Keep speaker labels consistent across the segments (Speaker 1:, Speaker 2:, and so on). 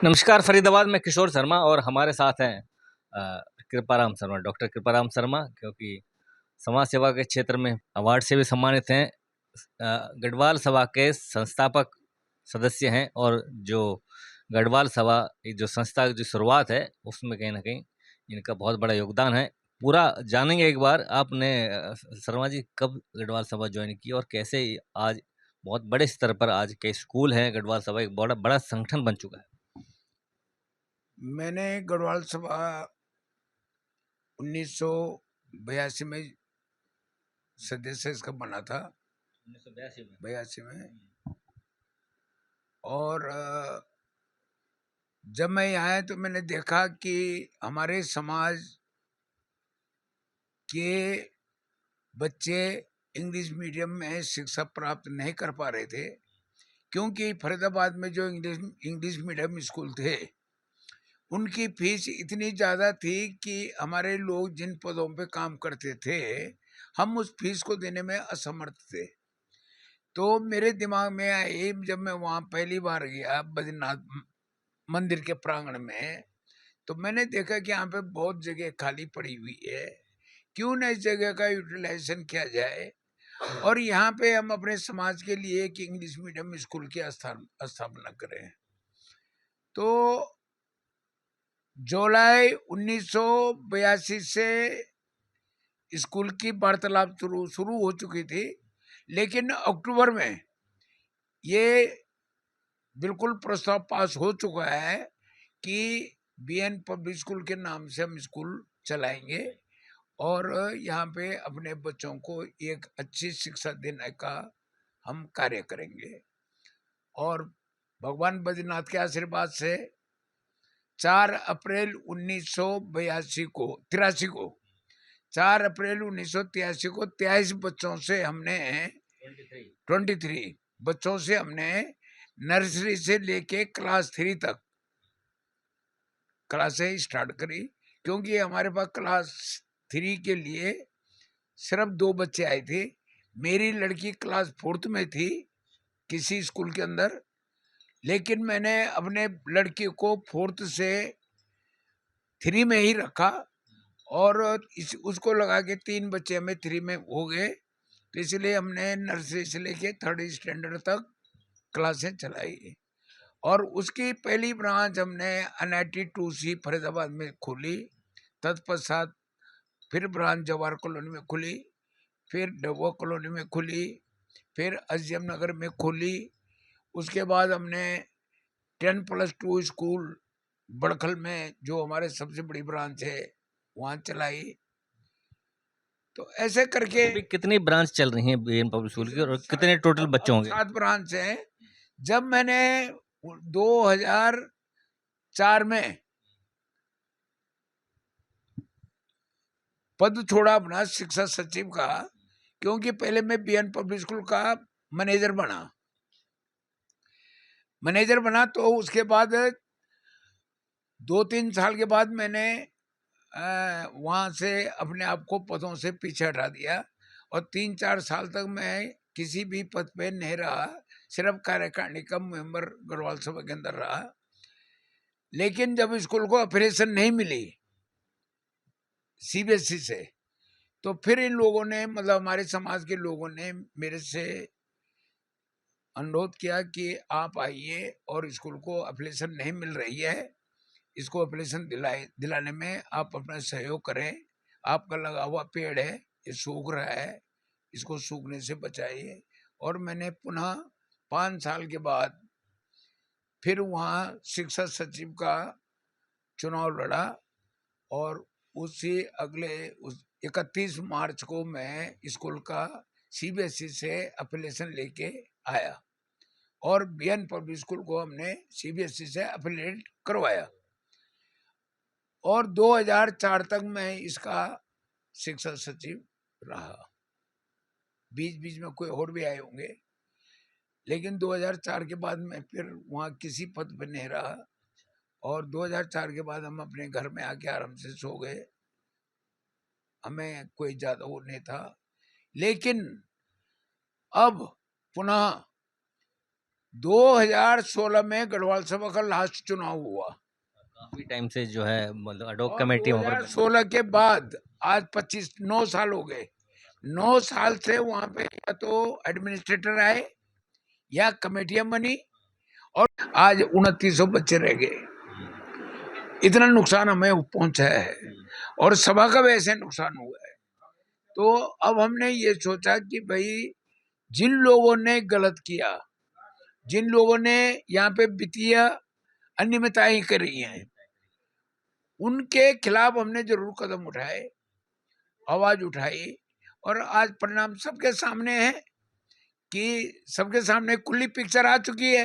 Speaker 1: नमस्कार फरीदाबाद में किशोर शर्मा और हमारे साथ हैं कृपाराम शर्मा, डॉक्टर कृपाराम शर्मा, क्योंकि समाज सेवा के क्षेत्र में अवार्ड से भी सम्मानित हैं। गढ़वाल सभा के संस्थापक सदस्य हैं और जो गढ़वाल सभा जो संस्था की जो शुरुआत है उसमें कहीं ना कहीं इनका बहुत बड़ा योगदान है। पूरा जानेंगे एक बार आपने शर्मा जी कब गढ़वाल सभा ज्वाइन की और कैसे आज बहुत बड़े स्तर पर आज के स्कूल हैं। गढ़वाल सभा एक बड़ा बड़ा संगठन बन चुका है।
Speaker 2: मैंने गढ़वाल सभा 1982 में सदस्य इसका बना था, 1982 में। और जब मैं यहाँ आया तो मैंने देखा कि हमारे समाज के बच्चे इंग्लिश मीडियम में शिक्षा प्राप्त नहीं कर पा रहे थे, क्योंकि फरीदाबाद में जो इंग्लिश मीडियम स्कूल थे उनकी फीस इतनी ज़्यादा थी कि हमारे लोग जिन पदों पे काम करते थे हम उस फीस को देने में असमर्थ थे। तो मेरे दिमाग में आई, जब मैं वहाँ पहली बार गया बद्रीनाथ मंदिर के प्रांगण में, तो मैंने देखा कि यहाँ पे बहुत जगह खाली पड़ी हुई है, क्यों न इस जगह का यूटिलाइजेशन किया जाए और यहाँ पे हम अपने समाज के लिए एक इंग्लिश मीडियम स्कूल की स्थापना करें। तो जुलाई 1982 से स्कूल की वार्तालाप शुरू हो चुकी थी, लेकिन अक्टूबर में ये बिल्कुल प्रस्ताव पास हो चुका है कि बीएन पब्लिक स्कूल के नाम से हम स्कूल चलाएंगे और यहाँ पे अपने बच्चों को एक अच्छी शिक्षा देने का हम कार्य करेंगे। और भगवान बद्रीनाथ के आशीर्वाद से 4 अप्रैल 1983 को 23 बच्चों से हमने 23 बच्चों से हमने नर्सरी से लेके क्लास 3 तक क्लासें स्टार्ट करी, क्योंकि हमारे पास क्लास 3 के लिए सिर्फ 2 बच्चे आए थे। मेरी लड़की क्लास 4th में थी किसी स्कूल के अंदर, लेकिन मैंने अपने लड़की को 4th से 3 में ही रखा और उसको लगा के 3 बच्चे हमें 3 में हो गए, तो इसलिए हमने नर्सरी से लेके 3rd स्टैंडर्ड तक क्लासें चलाई। और उसकी पहली ब्रांच हमने NIT 2C फरीदाबाद में खोली। तत्पश्चात फिर ब्रांच जवाहर कॉलोनी में खुली, फिर डबो कॉलोनी में खुली, फिर SGM नगर में खोली। उसके बाद हमने 10+2 स्कूल बड़खल में, जो हमारे सबसे बड़ी ब्रांच है, वहाँ चलाई। तो ऐसे करके
Speaker 1: अभी कितनी ब्रांच चल रही हैं बीएन पब्लिक स्कूल की और कितने टोटल बच्चे होंगे?
Speaker 2: 7 ब्रांच हैं। जब मैंने 2004 में पद छोड़ा अपना शिक्षा सचिव का, क्योंकि पहले मैं बीएन पब्लिक स्कूल का मैनेजर बना, तो उसके बाद 2-3 साल के बाद मैंने वहाँ से अपने आप को पदों से पीछे हटा दिया और 3-4 साल तक मैं किसी भी पद पे नहीं रहा, सिर्फ कार्यकारिणी का मेंबर गढ़वाल सभा के अंदर रहा। लेकिन जब स्कूल को अफिलिएशन नहीं मिली CBSE से, तो फिर इन लोगों ने, मतलब हमारे समाज के लोगों ने मेरे से अनुरोध किया कि आप आइए और स्कूल को अफिलिएशन नहीं मिल रही है, इसको अफिलिएशन दिलाने में आप अपना सहयोग करें। आपका लगा हुआ पेड़ है, ये सूख रहा है, इसको सूखने से बचाइए। और मैंने पुनः 5 साल के बाद फिर वहाँ शिक्षा सचिव का चुनाव लड़ा और उसी अगले 31 मार्च को मैं स्कूल का CBSE से अफिलिएशन लेके आया और बीएन पब्लिक स्कूल को हमने CBSE से अफिलिएट करवाया और 2004 तक मैं इसका शिक्षा सचिव रहा। बीच बीच में कोई और भी आए होंगे, लेकिन 2004 के बाद मैं फिर वहाँ किसी पद पर नहीं रहा और 2004 के बाद हम अपने घर में आके आराम से सो गए। हमें कोई ज़्यादा वो नहीं था। लेकिन अब पुनः 2016 में गढ़वाल सभा का लास्ट चुनाव हुआ।
Speaker 1: काफी टाइम से जो है मतलब अडोक
Speaker 2: और
Speaker 1: कमेटी वहाँ पर
Speaker 2: 2016 के बाद आज 9 साल हो गए। 9 साल से वहां पे या तो एडमिनिस्ट्रेटर आए या कमेटियां बनी, और आज 2900 बच्चे रह गए। इतना नुकसान हमें पहुंचा है, और सभा का भी ऐसे नुकसान हुआ है। तो अब हमने ये सोचा कि भाई जिन लोगों ने गलत किया, जिन लोगों ने यहाँ पे वित्तीय अनियमितताएं करी हैं, उनके खिलाफ हमने जरूर कदम उठाए, आवाज उठाई, और आज परिणाम सबके सामने है कि सबके सामने खुली पिक्चर आ चुकी है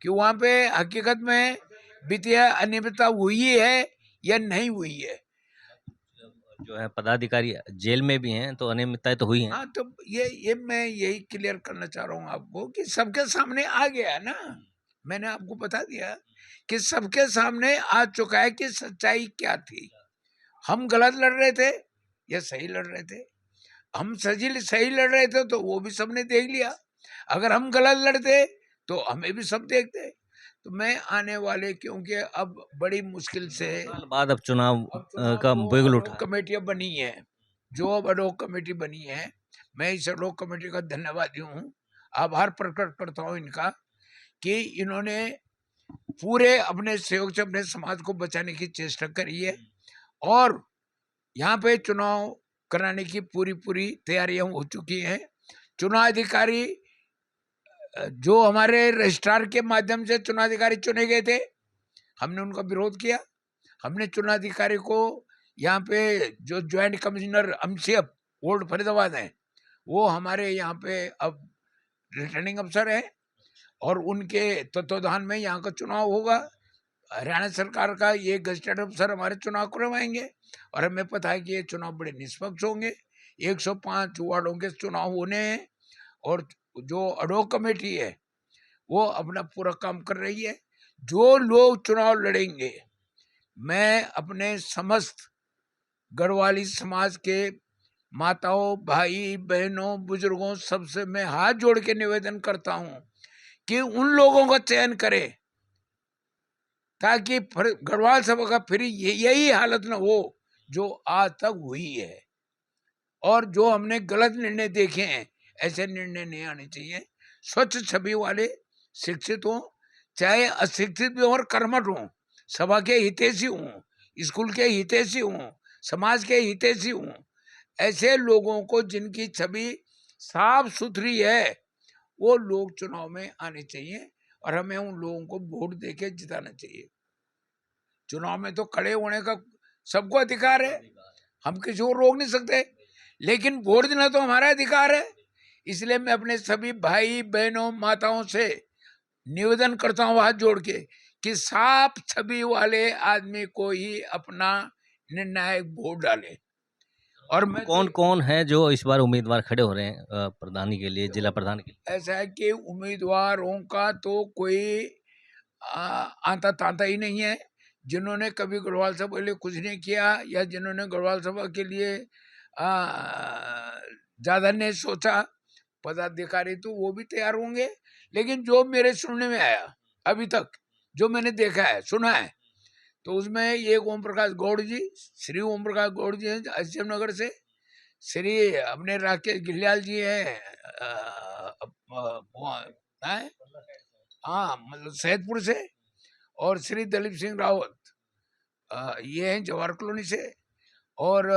Speaker 2: कि वहां पे हकीकत में वित्तीय अनियमितता हुई है या नहीं हुई है।
Speaker 1: जो है पदाधिकारी जेल में भी हैं, तो अनियमितताएं तो हुई हैं।
Speaker 2: हाँ, तो ये मैं यही क्लियर करना चाह रहा हूँ आपको कि सबके सामने आ गया ना। मैंने आपको बता दिया कि सबके सामने आ चुका है कि सच्चाई क्या थी। हम गलत लड़ रहे थे या सही लड़ रहे थे। हम सही लड़ रहे थे तो वो भी सबने देख लिया। अगर हम गलत लड़ते तो हमें भी सब देखते। तो मैं आने वाले, क्योंकि अब बड़ी मुश्किल से
Speaker 1: साल बाद अब चुनाव का
Speaker 2: जो
Speaker 1: बिगुल
Speaker 2: अडोक
Speaker 1: उठा है।
Speaker 2: कमेटियां बनी है, जो अब अडोक कमेटी बनी है, मैं इस अडोक कमेटी का धन्यवादी हूँ, आभार प्रकट करता हूँ इनका कि इन्होंने पूरे अपने सहयोग से अपने समाज को बचाने की चेष्टा करी है, और यहाँ पे चुनाव कराने की पूरी तैयारियां हो चुकी हैं। चुनाव अधिकारी जो हमारे रजिस्ट्रार के माध्यम से चुनाव अधिकारी चुने गए थे, हमने उनका विरोध किया। हमने चुनाव अधिकारी को यहाँ पे जो ज्वाइंट कमिश्नर अमसीएफ ओल्ड फरीदाबाद हैं, वो हमारे यहाँ पे अब रिटर्निंग अफसर है, और उनके तत्वाधान में यहाँ का चुनाव होगा। हरियाणा सरकार का ये गजटेड अफसर हमारे चुनाव करवाएंगे, और हमें पता है कि ये चुनाव बड़े निष्पक्ष होंगे। 105 वार्डों के चुनाव होने हैं, और जो अडोक कमेटी है वो अपना पूरा काम कर रही है। जो लोग चुनाव लड़ेंगे, मैं अपने समस्त गढ़वाली समाज के माताओं, भाई बहनों, बुजुर्गों, सबसे मैं हाथ जोड़ के निवेदन करता हूं कि उन लोगों का चयन करें ताकि गढ़वाल सभा का फिर यही हालत ना हो जो आज तक हुई है। और जो हमने गलत निर्णय देखे हैं, ऐसे निर्णय नहीं आने चाहिए। स्वच्छ छवि वाले शिक्षित हों, चाहे अशिक्षित भी और कर्मठ हों, सभा के हितैषी हों, स्कूल के हितैषी हों, समाज के हितैषी हों, ऐसे लोगों को जिनकी छवि साफ सुथरी है, वो लोग चुनाव में आने चाहिए, और हमें उन लोगों को वोट देके जिताना चाहिए। चुनाव में तो खड़े होने का सबको अधिकार है, हम किसी को रोक नहीं सकते, लेकिन वोट देना तो हमारा अधिकार है। इसलिए मैं अपने सभी भाई बहनों, माताओं से निवेदन करता हूँ हाथ जोड़ के कि साफ छवि वाले आदमी को ही अपना निर्णायक वोट डाले। और मैं
Speaker 1: कौन कौन है जो इस बार उम्मीदवार खड़े हो रहे हैं प्रधानी के लिए, जिला प्रधान के लिए?
Speaker 2: ऐसा है कि उम्मीदवारों का तो कोई आता तांता ही नहीं है। जिन्होंने कभी गढ़वाल सभा के लिए कुछ नहीं किया, या जिन्होंने गढ़वाल सभा के लिए ज्यादा नहीं सोचा, पदाधिकारी तो वो भी तैयार होंगे। लेकिन जो मेरे सुनने में आया अभी तक, जो मैंने देखा है, सुना है, तो उसमें एक ओम प्रकाश गौड़ जी, श्री ओम प्रकाश गौड़ जी हैं अजम नगर से, श्री अपने राकेश गिलियाल जी हैं हाँ मतलब सैदपुर से, और श्री दलीप सिंह रावत ये हैं जवाहर कॉलोनी से, और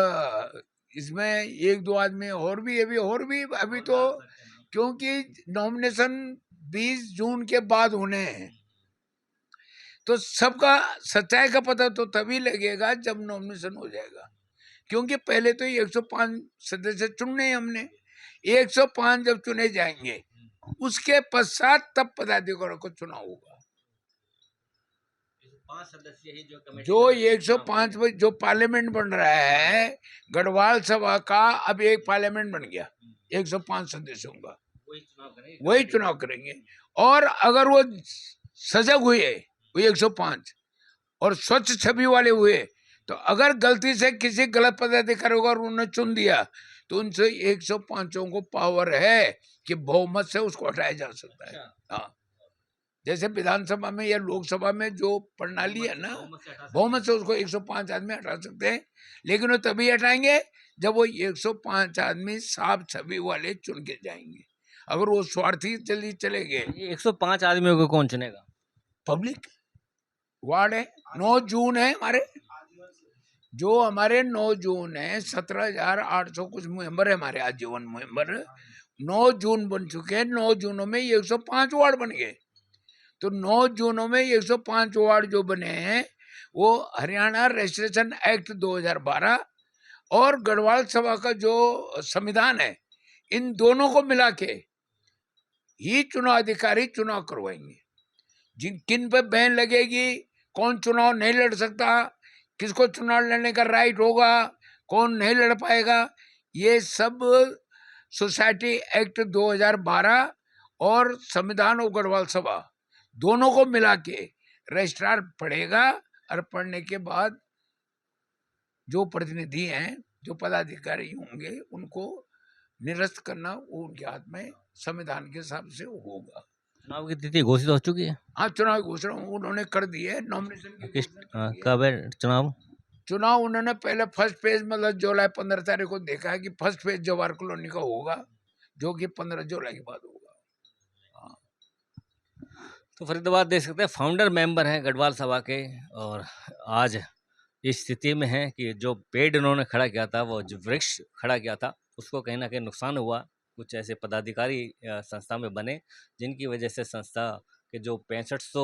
Speaker 2: इसमें एक दो आदमी और भी अभी तो, क्योंकि नॉमिनेशन 20 जून के बाद होने हैं, तो सबका सच्चाई का पता तो तभी लगेगा जब नॉमिनेशन हो जाएगा। क्योंकि पहले तो 105 सदस्य चुनने हैं हमने, 105 जब चुने जाएंगे उसके पश्चात तब पदाधिकारियों को चुनाव होगा।
Speaker 1: 5 सदस्य ही
Speaker 2: जो 105 में जो पार्लियामेंट बन रहा है गढ़वाल सभा का, अब एक पार्लियामेंट बन गया 105 सदस्यों का, वही चुनाव करेंगे। और अगर वो सजग हुए, वो 105 और स्वच्छ छवि वाले हुए, तो अगर गलती से किसी गलत पदाधिकारी को उन्होंने चुन दिया, तो उनसे 105 को पावर है कि बहुमत से उसको हटाया जा सकता है। हाँ, जैसे विधानसभा में या लोकसभा में जो प्रणाली है ना, बहुमत से उसको 105 आदमी हटा सकते हैं, लेकिन वो तभी हटाएंगे जब वो 105 आदमी साफ छवि वाले चुन के जाएंगे। अगर वो स्वार्थी चले गए,
Speaker 1: 105 आदमियों को कौन चुनेगा?
Speaker 2: पब्लिक। वार्ड है, 9 जून है हमारे, जो हमारे 9 जून है, 17,800 कुछ मेंबर है हमारे आजीवन मेंबर। 9 जून बन चुके हैं, 9 जूनों में 105 वार्ड बन गए। तो 9 जूनों में 105 वार्ड जो बने हैं वो हरियाणा रजिस्ट्रेशन एक्ट 2012 और गढ़वाल सभा का जो संविधान है, इन दोनों को मिला के ही चुनाव अधिकारी चुनाव करवाएंगे। किन पे बैन लगेगी, कौन चुनाव नहीं लड़ सकता, किसको चुनाव लड़ने का राइट होगा, कौन नहीं लड़ पाएगा, ये सब सोसाइटी एक्ट 2012 और संविधान और गढ़वाल सभा दोनों को मिला के रजिस्ट्रार पढ़ेगा, और पढ़ने के बाद जो प्रतिनिधि हैं, जो पदाधिकारी होंगे, उनको निरस्त करना वो उनके हाथ में संविधान के हिसाब से होगा।
Speaker 1: चुनाव की तिथि घोषित हो चुकी है?
Speaker 2: हाँ, चुनाव घोषणा उन्होंने कर दी है। नॉमिनेशन की
Speaker 1: कब है चुनाव?
Speaker 2: चुनाव उन्होंने पहले फर्स्ट फेज मतलब जुलाई 15 तारीख को देखा है कि फर्स्ट फेज जवाहर कॉलोनी का होगा, जो कि 15 जुलाई के बाद होगा।
Speaker 1: तो फरीदाबाद देख सकते हैं फाउंडर मेंबर हैं गढ़वाल सभा के, और आज इस स्थिति में है कि जो पेड़ उन्होंने खड़ा किया था, वो जो वृक्ष खड़ा किया था, उसको कहीं ना कहीं नुकसान हुआ। कुछ ऐसे पदाधिकारी संस्था में बने जिनकी वजह से संस्था के जो 6500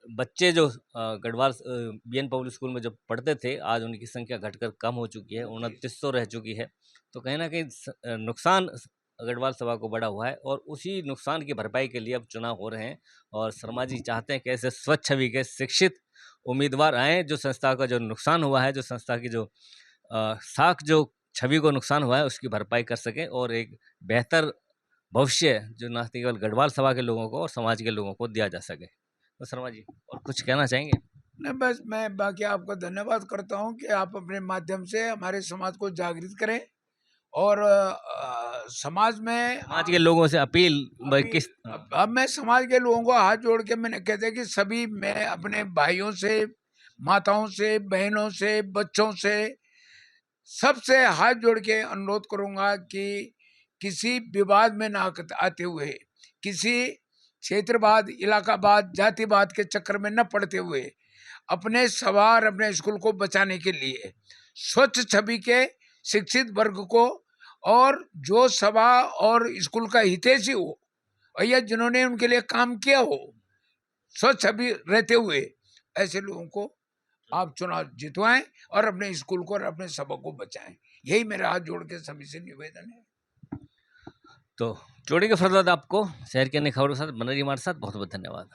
Speaker 1: बच्चे जो गढ़वाल बीएन पब्लिक स्कूल में जब पढ़ते थे, आज उनकी संख्या घटकर कम हो चुकी है, 2900 रह चुकी है। तो कहीं ना कहीं नुकसान गढ़वाल सभा को बड़ा हुआ है, और उसी नुकसान की भरपाई के लिए अब चुनाव हो रहे हैं। और शर्मा जी चाहते हैं कि ऐसे स्वच्छ छवि के शिक्षित उम्मीदवार आए, जो संस्था का जो नुकसान हुआ है, जो संस्था की जो साख जो छवि को नुकसान हुआ है, उसकी भरपाई कर सकें, और एक बेहतर भविष्य जो ना केवल गढ़वाल सभा के लोगों को और समाज के लोगों को दिया जा सके। तो शर्मा जी और कुछ कहना चाहेंगे?
Speaker 2: नहीं, बस मैं बाकी आपका धन्यवाद करता हूं कि आप अपने माध्यम से हमारे समाज को जागृत करें, और समाज
Speaker 1: के लोगों से अपील किस?
Speaker 2: अब मैं समाज के लोगों को हाथ जोड़ के मैंने कहते हैं कि सभी, मैं अपने भाइयों से, माताओं से, बहनों से, बच्चों से, सबसे हाथ जोड़ के अनुरोध करूंगा कि किसी विवाद में ना आते हुए, किसी क्षेत्रवाद, इलाकावाद, जातिवाद के चक्कर में न पड़ते हुए, अपने सभा और अपने स्कूल को बचाने के लिए स्वच्छ छवि के शिक्षित वर्ग को, और जो सभा और स्कूल का हितैषी हो, और या जिन्होंने उनके लिए काम किया हो, स्वच्छ छवि रहते हुए, ऐसे लोगों को आप चुनाव जितवाएं और अपने स्कूल को और अपने सभा को बचाएं। यही मेरा हाथ जोड़ के सभी से निवेदन है।
Speaker 1: तो जोड़ेंगे फरदाद आपको शहर के अन्य खबरों के साथ। बनरी हमारे साथ, बहुत बहुत धन्यवाद।